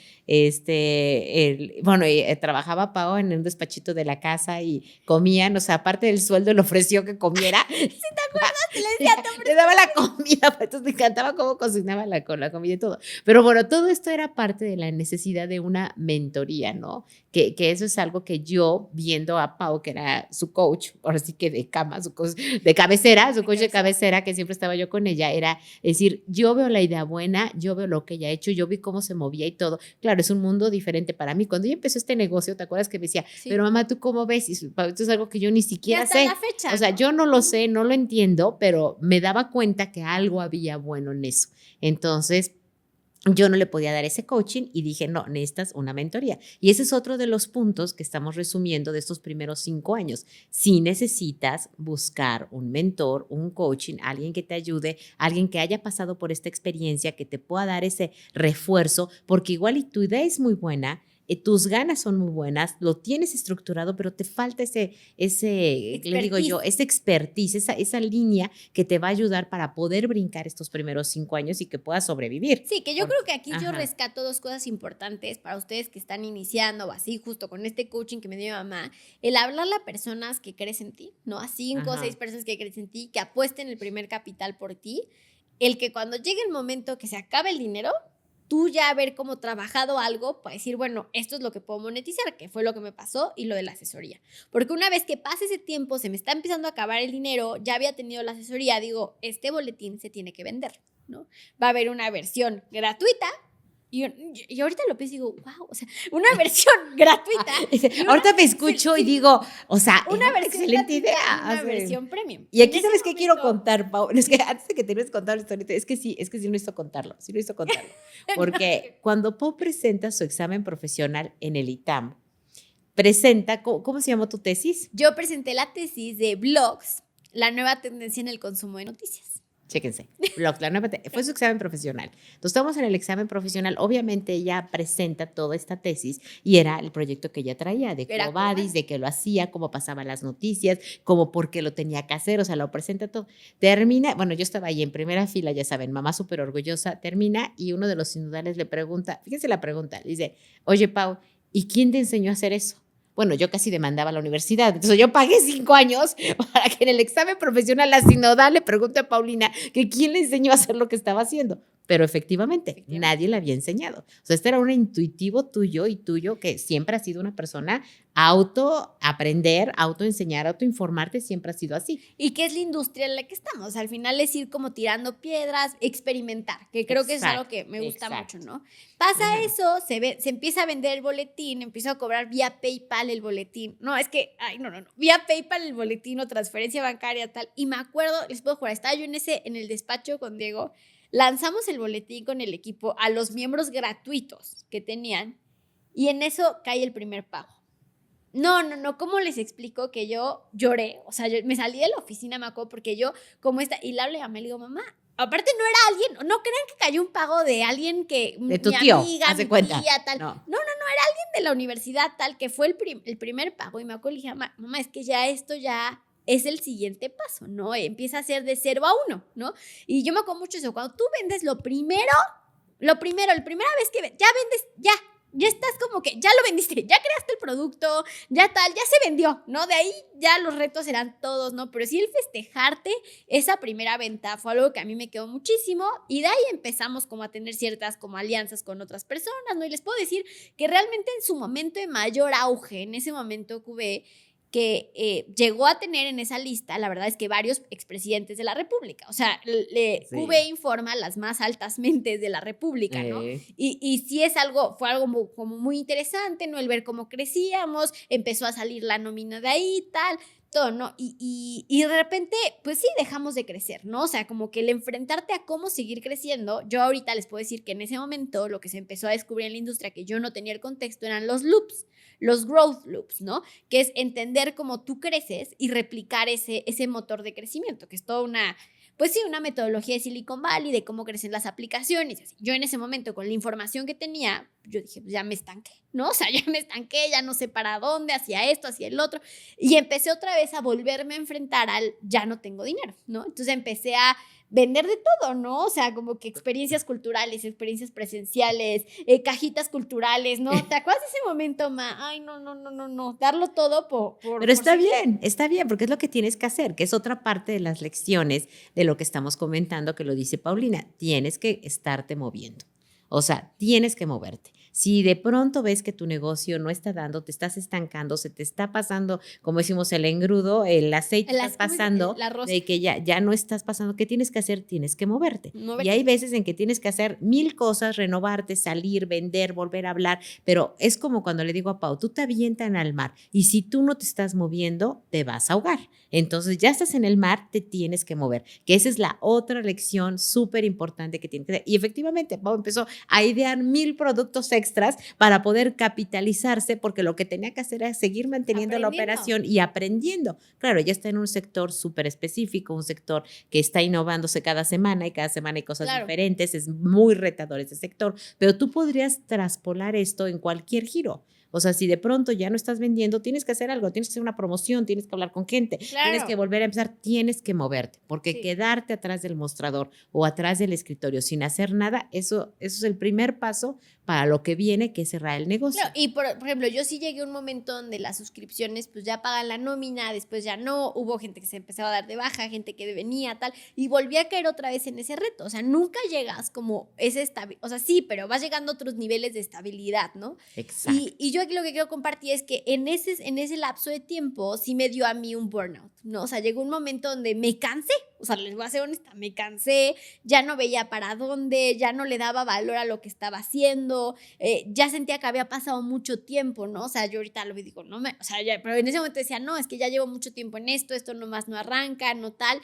Bueno, trabajaba Pau en un despachito de la casa y comían, o sea, aparte del sueldo le ofreció que comiera. ¿Sí te acuerdas? Le decía, le daba la comida, entonces me encantaba cómo cocinaba la comida y todo. Pero bueno, todo esto era parte de la necesidad de una mentoría, ¿no? Que eso es algo que yo, viendo a Pau, que era su coach, ahora sí que de cama, su coach de cabecera, su coach de cabecera, que siempre estaba yo con ella, era decir, yo veo la idea buena, yo veo lo que ella ha hecho, yo vi cómo se movía y todo. Claro, es un mundo diferente para mí. Cuando ella empezó este negocio, ¿te acuerdas que me decía, pero mamá, ¿tú cómo ves? Y esto es algo que yo ni siquiera sé. La fecha, o sea, yo no lo sé, no lo entiendo, pero me daba cuenta que algo había bueno en eso. Entonces, yo no le podía dar ese coaching y dije, no, necesitas una mentoría. Y ese es otro de los puntos que estamos resumiendo de estos primeros 5 años. Si necesitas buscar un mentor, un coaching, alguien que te ayude, alguien que haya pasado por esta experiencia, que te pueda dar ese refuerzo, porque igual y tu idea es muy buena, tus ganas son muy buenas, lo tienes estructurado, pero te falta ese le digo yo, esa expertise, esa línea que te va a ayudar para poder brincar estos primeros 5 años y que puedas sobrevivir. Sí, que yo creo que aquí yo rescato 2 cosas importantes para ustedes que están iniciando o así, justo con este coaching que me dio mi mamá, el hablarle a personas que crees en ti, ¿no? A 5 o 6 personas que crees en ti, que apuesten el primer capital por ti, el que cuando llegue el momento que se acabe el dinero, tú ya haber como trabajado algo para decir, bueno, esto es lo que puedo monetizar, que fue lo que me pasó, y lo de la asesoría. Porque una vez que pase ese tiempo, se me está empezando a acabar el dinero, ya había tenido la asesoría, digo, este boletín se tiene que vender, ¿no? Va a haber una versión gratuita. Y ahorita lo pienso y digo, wow, o sea, una versión gratuita. Ahorita me escucho y digo, o sea, una versión excelente idea. Una versión premium. Y aquí, ¿sabes qué quiero contar, Pau? Es que antes de que termines de contar la historia, es que sí necesito contarlo, Porque cuando Pau presenta su examen profesional en el ITAM, presenta, ¿cómo se llamó tu tesis? Yo presenté la tesis de blogs, la nueva tendencia en el consumo de noticias. Chéquense, fue su examen profesional. Entonces, estamos en el examen profesional. Obviamente, ella presenta toda esta tesis y era el proyecto que ella traía de Quo Vadis, de que lo hacía, cómo pasaban las noticias, cómo por qué lo tenía que hacer, o sea, lo presenta todo. Termina, bueno, yo estaba ahí en primera fila, ya saben, mamá súper orgullosa, termina y uno de los sinodales le pregunta, fíjense la pregunta, le dice, oye, Pau, ¿y quién te enseñó a hacer eso? Bueno, yo casi demandaba a la universidad. Entonces, yo pagué 5 años para que en el examen profesional la sinodal le pregunte a Paulina que quién le enseñó a hacer lo que estaba haciendo. Pero efectivamente, nadie le había enseñado. O sea, este era un intuitivo tuyo y tuyo que siempre ha sido una persona autoaprender, autoenseñar, autoinformarte, siempre ha sido así. Y que es la industria en la que estamos. Al final es ir como tirando piedras, experimentar, que creo que es algo que me gusta mucho, ¿no? Pasa eso, se empieza a vender el boletín, empiezo a cobrar vía PayPal el boletín. No, es que, no. Vía PayPal el boletín o transferencia bancaria, tal. Y me acuerdo, les puedo jurar, estaba yo en el despacho con Diego, lanzamos el boletín con el equipo a los miembros gratuitos que tenían y en eso cae el primer pago. No, ¿cómo les explico que yo lloré? O sea, yo me salí de la oficina, me acuerdo, porque yo, como esta, y le hablé a mamá y le digo, mamá, aparte no era alguien, no crean que cayó un pago de alguien que, de tu tío, amiga, mi cuenta. Tía, tal. No, era alguien de la universidad, tal, que fue el primer pago, y me acuerdo y le dije, mamá, es que ya esto ya es el siguiente paso, ¿no? Empieza a ser de 0 a 1, ¿no? Y yo me acuerdo mucho eso, cuando tú vendes la primera vez que ya vendes, ya estás como que, ya lo vendiste, ya creaste el producto, ya se vendió, ¿no? De ahí ya los retos serán todos, ¿no? Pero sí el festejarte esa primera venta fue algo que a mí me quedó muchísimo y de ahí empezamos como a tener ciertas como alianzas con otras personas, ¿no? Y les puedo decir que realmente en su momento de mayor auge, en ese momento QV, que llegó a tener en esa lista, la verdad es que varios expresidentes de la República. O sea, QV informa las más altas mentes de la República, ¿no? Y sí fue algo como muy interesante, ¿no? El ver cómo crecíamos, empezó a salir la nómina de ahí, tal, todo, ¿no? Y de repente, pues sí, dejamos de crecer, ¿no? O sea, como que el enfrentarte a cómo seguir creciendo, yo ahorita les puedo decir que en ese momento lo que se empezó a descubrir en la industria, que yo no tenía el contexto, eran los loops, los growth loops, ¿no? Que es entender cómo tú creces y replicar ese motor de crecimiento, que es toda pues sí, una metodología de Silicon Valley, de cómo crecen las aplicaciones. Así. Yo en ese momento, con la información que tenía, yo dije, pues ya me estanqué, ¿no? O sea, ya me estanqué, ya no sé para dónde, hacia esto, hacia el otro. Y empecé otra vez a volverme a enfrentar al ya no tengo dinero, ¿no? Entonces empecé a vender de todo, ¿no? O sea, como que experiencias culturales, experiencias presenciales, cajitas culturales, ¿no? ¿Te acuerdas de ese momento, Ma? Ay, no, darlo todo Pero seguir. está bien, porque es lo que tienes que hacer, que es otra parte de las lecciones de lo que estamos comentando, que lo dice Paulina, tienes que estarte moviendo. O sea, tienes que moverte. Si de pronto ves que tu negocio no está dando, te estás estancando, se te está pasando, como decimos, el engrudo, el aceite está pasando, El arroz. de que ya no estás pasando, ¿qué tienes que hacer? Tienes que moverte. Moverte. Y hay veces en que tienes que hacer 1000 cosas, renovarte, salir, vender, volver a hablar, pero es como cuando le digo a Pau, tú te avientan al mar y si tú no te estás moviendo, te vas a ahogar. Entonces ya estás en el mar, te tienes que mover, que esa es la otra lección súper importante que tienes que hacer. Y efectivamente, Pau empezó a idear 1000 productos extras para poder capitalizarse, porque lo que tenía que hacer era seguir manteniendo la operación y aprendiendo. Claro, ya está en un sector súper específico, un sector que está innovándose cada semana y cada semana hay cosas diferentes, es muy retador ese sector, pero tú podrías traspolar esto en cualquier giro. O sea, si de pronto ya no estás vendiendo, tienes que hacer algo, tienes que hacer una promoción, tienes que hablar con gente, tienes que volver a empezar, tienes que moverte, porque quedarte atrás del mostrador o atrás del escritorio sin hacer nada, eso es el primer paso para lo que viene, que es cerrar el negocio. Claro, y por ejemplo, yo sí llegué a un momento donde las suscripciones pues ya pagan la nómina, después ya no, hubo gente que se empezaba a dar de baja, gente que venía, tal, y volví a caer otra vez en ese reto. O sea, nunca llegas como ese estabilidad, o sea, sí, pero vas llegando a otros niveles de estabilidad, ¿no? Exacto. Y yo aquí lo que quiero compartir es que en ese lapso de tiempo sí me dio a mí un burnout, ¿no? O sea, llegó un momento donde me cansé, o sea, les voy a ser honesta, me cansé, ya no veía para dónde, ya no le daba valor a lo que estaba haciendo, ya sentía que había pasado mucho tiempo, ¿no? O sea, yo ahorita lo digo, no o sea, ya, pero en ese momento decía, no, es que ya llevo mucho tiempo en esto nomás no arranca, no tal.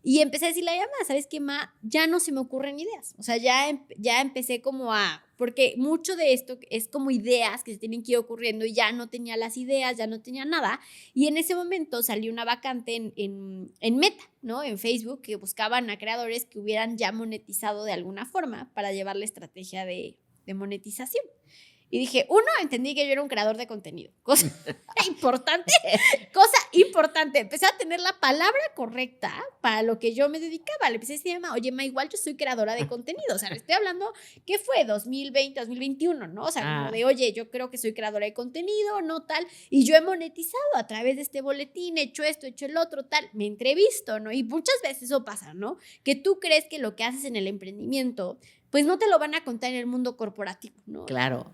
Y empecé a decirle a ella, ¿sabes qué, Ma? Ya no se me ocurren ideas. O sea, ya empecé como porque mucho de esto es como ideas que se tienen que ir ocurriendo y ya no tenía las ideas, ya no tenía nada. Y en ese momento salió una vacante en Meta, ¿no? En Facebook, que buscaban a creadores que hubieran ya monetizado de alguna forma para llevar la estrategia de monetización. Y dije, entendí que yo era un creador de contenido. Cosa importante. Empecé a tener la palabra correcta para lo que yo me dedicaba. Le empecé a decir, oye, Ma, igual yo soy creadora de contenido. O sea, le estoy hablando, ¿qué fue? 2020, 2021, ¿no? O sea, como de, oye, yo creo que soy creadora de contenido, no tal. Y yo he monetizado a través de este boletín, he hecho esto, he hecho el otro, tal. Me entrevisto, ¿no? Y muchas veces eso pasa, ¿no? Que tú crees que lo que haces en el emprendimiento, pues no te lo van a contar en el mundo corporativo, ¿no? Claro.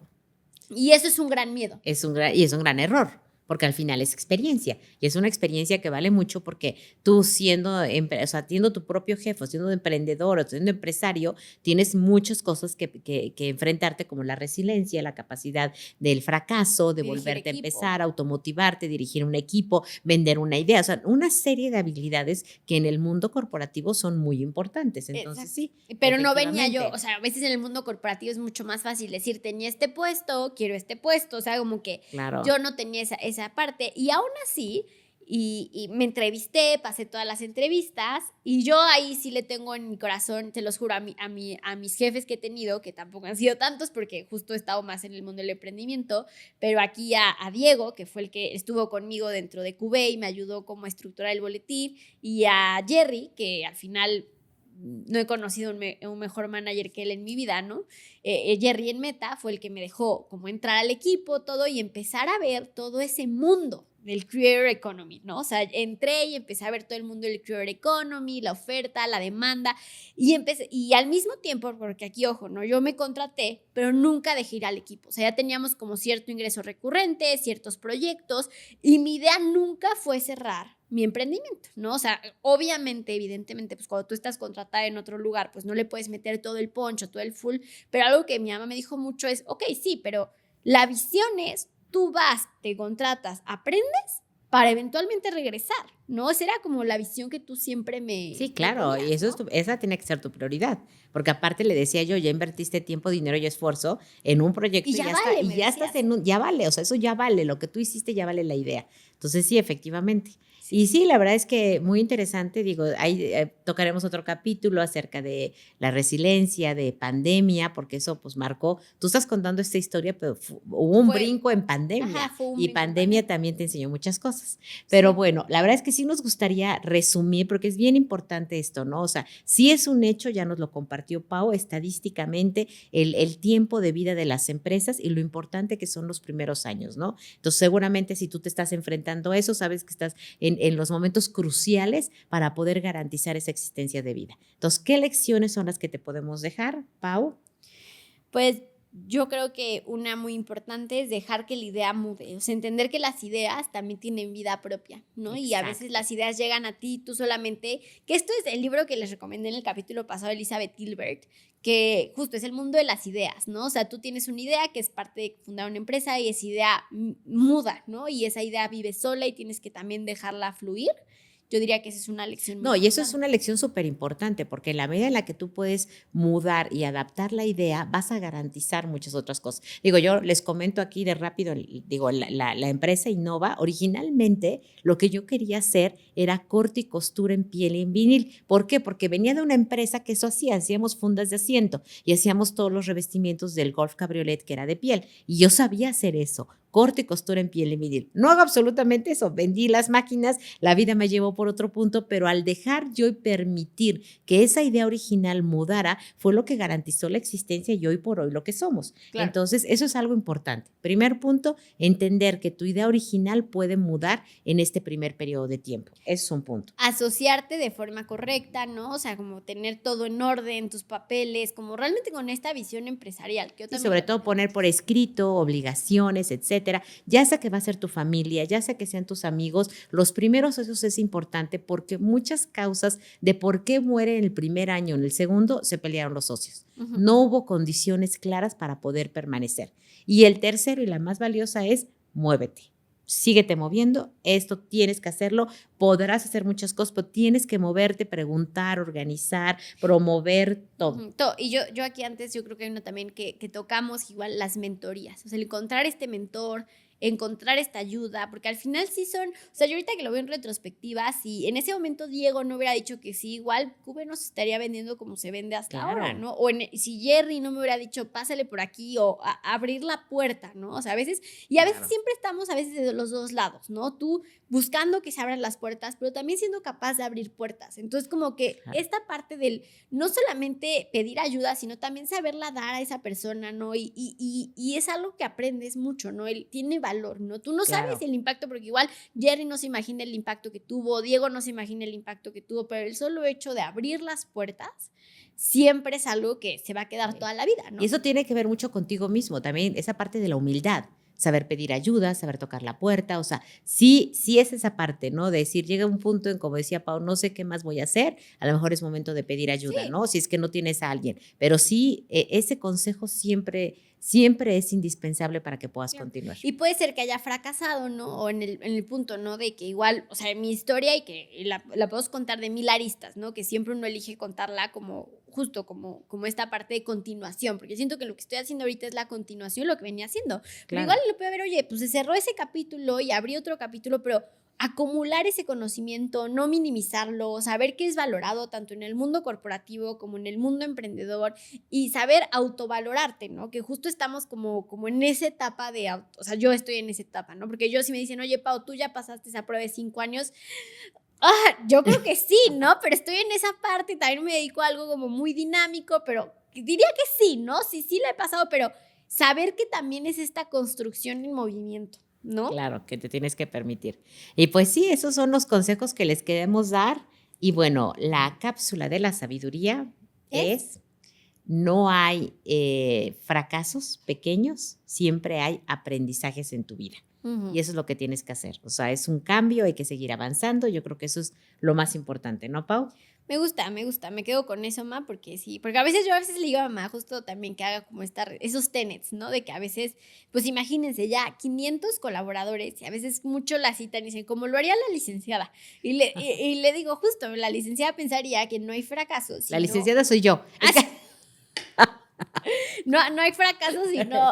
Y eso es un gran miedo. Y es un gran error, porque al final es experiencia. Y es una experiencia que vale mucho porque tú siendo tu propio jefe, siendo emprendedor o siendo empresario, tienes muchas cosas que enfrentarte, como la resiliencia, la capacidad del fracaso, de volverte a empezar, automotivarte, dirigir un equipo, vender una idea. O sea, una serie de habilidades que en el mundo corporativo son muy importantes. Entonces, sí. Pero no venía yo, o sea, a veces en el mundo corporativo es mucho más fácil decir, tenía este puesto, quiero este puesto, o sea, como que yo no tenía esa parte. Y aún así, y me entrevisté, pasé todas las entrevistas, y yo ahí sí le tengo en mi corazón, te los juro, a mis jefes que he tenido, que tampoco han sido tantos, porque justo he estado más en el mundo del emprendimiento, pero aquí a Diego, que fue el que estuvo conmigo dentro de QB y me ayudó como a estructurar el boletín, y a Jerry, que al final no he conocido un mejor manager que él en mi vida, ¿no? Jerry en Meta fue el que me dejó como entrar al equipo, todo, y empezar a ver todo ese mundo del Creator Economy, ¿no? O sea, entré y empecé a ver todo el mundo del Creator Economy, la oferta, la demanda, y al mismo tiempo, porque aquí, ojo, ¿no? Yo me contraté, pero nunca dejé ir al equipo. O sea, ya teníamos como cierto ingreso recurrente, ciertos proyectos, y mi idea nunca fue cerrar mi emprendimiento, ¿no? O sea, obviamente, evidentemente, pues cuando tú estás contratada en otro lugar, pues no le puedes meter todo el poncho, todo el full, pero algo que mi mamá me dijo mucho es, ok, sí, pero la visión es, tú vas, te contratas, aprendes para eventualmente regresar, ¿no? Esa era como la visión que tú siempre me... Sí, claro, ponías, y eso ¿no? esa tiene que ser tu prioridad, porque aparte le decía yo, ya invertiste tiempo, dinero y esfuerzo en un proyecto Y ya vale, y ya estás ya vale, o sea, eso ya vale, lo que tú hiciste ya vale la idea. Entonces, sí, efectivamente. Y sí, la verdad es que muy interesante, digo, ahí tocaremos otro capítulo acerca de la resiliencia, de pandemia, porque eso pues marcó, tú estás contando esta historia, pero hubo un Fue, brinco en ajá, pandemia fue un y brinco en pandemia pandemia. también te enseñó muchas cosas. Pero Sí. bueno, la verdad es que sí nos gustaría resumir, porque es bien importante esto, ¿no? O sea, sí es un hecho, ya nos lo compartió Pau, estadísticamente el tiempo de vida de las empresas y lo importante que son los primeros años, ¿no? Entonces, seguramente si tú te estás enfrentando a eso, sabes que estás en los momentos cruciales para poder garantizar esa existencia de vida. Entonces, ¿qué lecciones son las que te podemos dejar, Pau? Pues yo creo que una muy importante es dejar que la idea mude, o sea, entender que las ideas también tienen vida propia, ¿no? Y a veces Exacto. las ideas llegan a ti, tú solamente, que esto es el libro que les recomendé en el capítulo pasado de Elizabeth Gilbert, que justo es el mundo de las ideas, ¿no? O sea, tú tienes una idea que es parte de fundar una empresa y esa idea muda, ¿no? Y esa idea vive sola y tienes que también dejarla fluir. Yo diría que esa es una lección muy No, y eso es importante. una lección súper importante, porque en la medida en la que tú puedes mudar y adaptar la idea, vas a garantizar muchas otras cosas. Digo, yo les comento aquí de rápido, digo, la empresa Innova, originalmente lo que yo quería hacer era corte y costura en piel y en vinil. ¿Por qué? Porque venía de una empresa que eso hacía, hacíamos fundas de asiento y hacíamos todos los revestimientos del Golf Cabriolet que era de piel. Y yo sabía hacer eso, corte y costura en piel y vinil. No hago absolutamente eso, vendí las máquinas, la vida me llevó por otro punto, pero al dejar yo y permitir que esa idea original mudara, fue lo que garantizó la existencia y hoy por hoy lo que somos. Claro. Entonces, eso es algo importante. Primer punto, entender que tu idea original puede mudar en este primer periodo de tiempo. Eso es un punto. Asociarte de forma correcta, ¿no? O sea, como tener todo en orden, tus papeles, como realmente con esta visión empresarial. Que yo Y también sobre lo todo tenía. poner por escrito obligaciones, etcétera, ya sea que va a ser tu familia, ya sea que sean tus amigos, los primeros eso es importante porque muchas causas de por qué muere en el primer año, en el segundo, se pelearon los socios. Ujú. No hubo condiciones claras para poder permanecer. Y el tercero y la más valiosa es muévete. Síguete moviendo, esto tienes que hacerlo, podrás hacer muchas cosas, pero tienes que moverte, preguntar, organizar, promover todo. Ujú, y yo aquí antes, yo creo que hay una también que tocamos igual las mentorías, o sea, el encontrar este mentor, encontrar esta ayuda, porque al final sí son, o sea, yo ahorita que lo veo en retrospectiva, si en ese momento Diego no hubiera dicho que sí, igual Cube no se estaría vendiendo como se vende hasta ahora, Claro. ¿no? O si Jerry no me hubiera dicho, pásale por aquí o abrir la puerta, ¿no? O sea, a veces, y a veces Claro. siempre estamos a veces de los dos lados, ¿no? Tú buscando que se abran las puertas, pero también siendo capaz de abrir puertas. Entonces, como que Claro. esta parte del no solamente pedir ayuda, sino también saberla dar a esa persona, ¿no? Y es algo que aprendes mucho, ¿no? Él tiene valor, ¿no? Tú no sabes Claro. el impacto, porque igual Jerry no se imagina el impacto que tuvo, Diego no se imagina el impacto que tuvo, pero el solo hecho de abrir las puertas siempre es algo que se va a quedar toda la vida, ¿no? Y eso tiene que ver mucho contigo mismo, también esa parte de la humildad, saber pedir ayuda, saber tocar la puerta, o sea, sí es esa parte, ¿no? De decir, llega un punto en, como decía Pau, no sé qué más voy a hacer, a lo mejor es momento de pedir ayuda, Sí. ¿no? Si es que no tienes a alguien, pero sí, ese consejo siempre es indispensable para que puedas continuar. Y puede ser que haya fracasado, ¿no? O en el punto, ¿no? De que igual, o sea, mi historia y que la podemos contar de 1000 aristas, ¿no? Que siempre uno elige contarla como justo como esta parte de continuación, porque siento que lo que estoy haciendo ahorita es la continuación de lo que venía haciendo. Pero Claro. igual lo puede ver, oye, pues se cerró ese capítulo y abrí otro capítulo, pero acumular ese conocimiento, no minimizarlo, saber que es valorado tanto en el mundo corporativo como en el mundo emprendedor y saber autovalorarte, ¿no? Que justo estamos como en esa etapa de, o sea, yo estoy en esa etapa, ¿no? Porque yo si me dicen, oye, Pau, tú ya pasaste esa prueba de 5 años, yo creo que sí, ¿no? Pero estoy en esa parte, también me dedico a algo como muy dinámico, pero diría que sí, ¿no? Sí la he pasado, pero saber que también es esta construcción en movimiento, ¿no? Claro, que te tienes que permitir. Y pues sí, esos son los consejos que les queremos dar. Y bueno, la cápsula de la sabiduría es, no hay fracasos pequeños, siempre hay aprendizajes en tu vida. Ujú. Y eso es lo que tienes que hacer. O sea, es un cambio, hay que seguir avanzando. Yo creo que eso es lo más importante, ¿no, Pau? Me gusta, me quedo con eso, ma, porque sí, porque a veces yo le digo a mamá justo también que haga como esos tenets, ¿no? De que a veces, pues imagínense ya 500 colaboradores y a veces mucho la citan y dicen, como lo haría la licenciada. Y le digo justo, la licenciada pensaría que no hay fracaso, La sino... licenciada soy yo. Es que No hay fracasos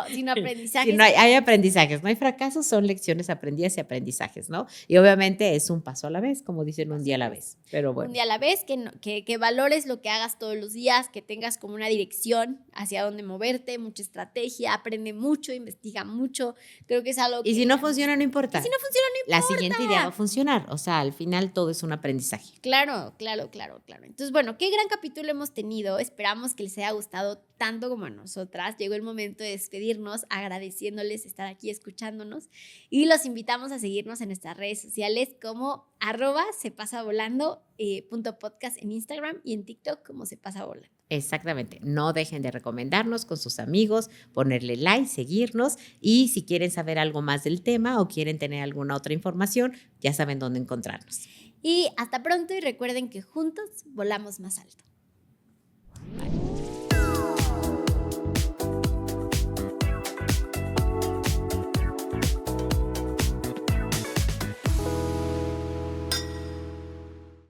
sino aprendizajes. Si no hay aprendizajes, no hay fracasos, son lecciones aprendidas y aprendizajes, ¿no? Y obviamente es un paso a la vez, como dicen, un día a la vez. Pero bueno. Un día a la vez, que valores lo que hagas todos los días, que tengas como una dirección hacia dónde moverte, mucha estrategia, aprende mucho, investiga mucho. Creo que es algo que... Y si no funciona, no importa. Y si no funciona, no importa. La siguiente idea va a funcionar. O sea, al final todo es un aprendizaje. Claro. Entonces, bueno, qué gran capítulo hemos tenido. Esperamos que les haya gustado tanto como a nosotras. Llegó el momento de despedirnos, agradeciéndoles estar aquí escuchándonos. Y los invitamos a seguirnos en nuestras redes sociales como @sepasavolando.podcast en Instagram y en TikTok como Se Pasa Volando. Exactamente. No dejen de recomendarnos con sus amigos, ponerle like, seguirnos y si quieren saber algo más del tema o quieren tener alguna otra información, ya saben dónde encontrarnos. Y hasta pronto y recuerden que juntos volamos más alto. Bye.